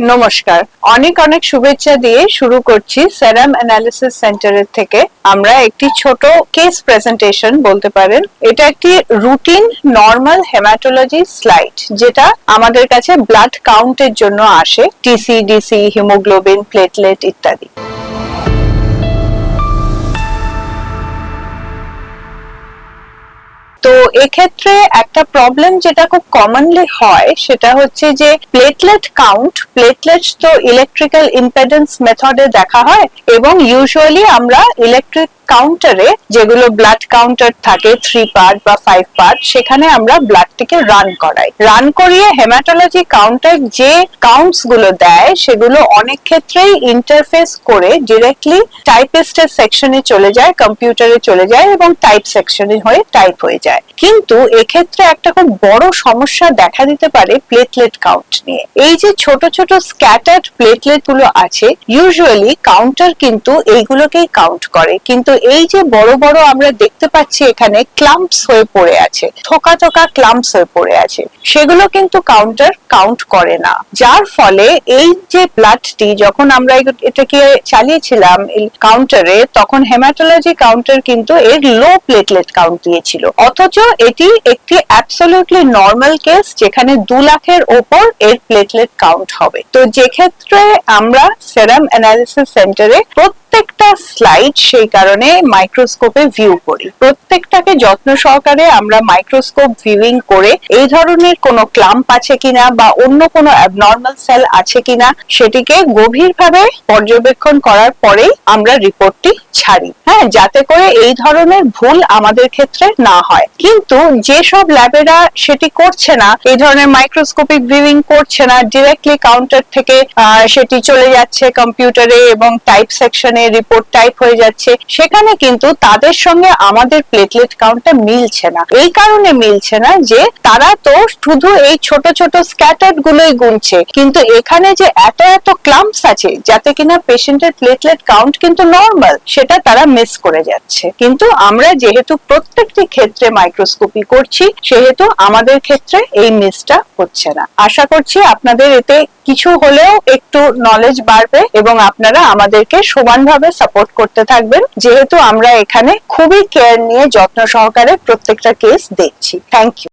নমস্কার, অনেক অনেক শুভেচ্ছা দিয়ে শুরু করছি সেরাম অ্যানালিসিস সেন্টারের থেকে। আমরা একটি ছোট কেস প্রেজেন্টেশন বলতে পারেন। এটা একটি রুটিন নরমাল হেমাটোলজি স্লাইড, যেটা আমাদের কাছে ব্লাড কাউন্টের জন্য আসে, টিসি, ডিসি, হিমোগ্লোবিন, প্লেটলেট ইত্যাদি। তো এক্ষেত্রে একটা প্রবলেম যেটা খুব কমনলি হয় সেটা হচ্ছে যে প্লেটলেট কাউন্ট। প্লেটলেটস তো ইলেকট্রিক্যাল ইম্পেডেন্স মেথডে দেখা হয়, এবং ইউজুয়ালি আমরা ইলেকট্রিক কাউন্টারে, যেগুলো ব্লাড কাউন্টার থাকে 3 পার্ট বা 5 পার্ট, সেখানে আমরা ব্লাডটিকে রান করিয়ে হেমাটোলজি কাউন্টার যে কাউন্টস গুলো দেয় সেগুলো অনেক ক্ষেত্রেই ইন্টারফেস করে ডিরেক্টলি টাইপিস্টের সেকশনে চলে যায়, কম্পিউটারে চলে যায় এবং টাইপ সেকশনে হয়ে টাইপ হয়ে যায়। কিন্তু এক্ষেত্রে একটা খুব বড় সমস্যা দেখা দিতে পারে প্লেটলেট কাউন্ট নিয়ে। এই যে ছোট ছোট স্ক্যাটার্ড প্লেটলেট গুলো আছে, ইউজুয়ালি কাউন্টার কিন্তু এইগুলোকেই কাউন্ট করে, কিন্তু এই যে বড় বড় আমরা দেখতে পাচ্ছি এখানে ক্লাম্পস হয়ে পড়ে আছে, থোকা থোকা ক্লাম্পস হয়ে পড়ে আছে, সেগুলো কিন্তু কাউন্টার কাউন্ট করে না। যার ফলে এই যে ব্লাডটি যখন আমরা এটাকে চালিয়েছিলাম কাউন্টারে, তখন হেমাটোলজি কাউন্টার কিন্তু এর লো প্লেটলেট কাউন্ট দিয়েছিল, অথচ এটি একটি অ্যাবসলিউটলি নরমাল কেস যেখানে 2 লাখের ওপর এর প্লেটলেট কাউন্ট হবে। তো যে ক্ষেত্রে আমরা সেরাম অ্যানালিসিস সেন্টারে প্রত্যেকটা স্লাইড সেই কারণে মাইক্রোস্কোপে ভিউ করি, প্রত্যেকটাকে যত্ন সহকারে আমরা মাইক্রোস্কোপ ভিউইং করে এই ধরনের কোনো ক্লাম্প আছে কিনা বা অন্য কোনো অ্যাবনর্মাল সেল আছে কিনা সেটিকে গভীরভাবে পর্যবেক্ষণ করার পরেই আমরা রিপোর্টটি ছাড়ি, হ্যাঁ, যাতে করে এই ধরনের ভুল আমাদের ক্ষেত্রে না হয়। কিন্তু যেসব ল্যাবেরা সেটি করছে না, এই ধরনের মাইক্রোস্কোপিক ভিউইং করছে না, ডিরেক্টলি কাউন্টার থেকে সেটি চলে যাচ্ছে কম্পিউটারে এবং টাইপ সেকশনে রিপোর্ট টাইপ হয়ে যাচ্ছে, সেখানে কিন্তু তাদের সঙ্গে আমাদের প্লেটলেট কাউন্টটা মিলছে না। এই কারণে মিলছে না যে তারা তো শুধু এই ছোট ছোট স্ক্যাটার্ড গুলোই গুনছে, কিন্তু এখানে যে এত এত ক্লাম্পস আছে যাতে কিনা পেশেন্টের প্লেটলেট কাউন্ট কিন্তু নরমাল, সেটা তারা মিস করে যাচ্ছে। কিন্তু আমরা যেহেতু প্রত্যেকটি ক্ষেত্রে মাইক্রোস্কোপি করছি, সেহেতু আমাদের ক্ষেত্রে এই মিসটা হচ্ছে না। আশা করছি আপনাদের এতে কিছু হলেও একটু নলেজ বাড়বে এবং আপনারা আমাদেরকে সমানভাবে সাপোর্ট করতে থাকবেন, যেহেতু আমরা এখানে খুবই কেয়ার নিয়ে যত্ন সহকারে প্রত্যেকটা কেস দেখছি। Thank you.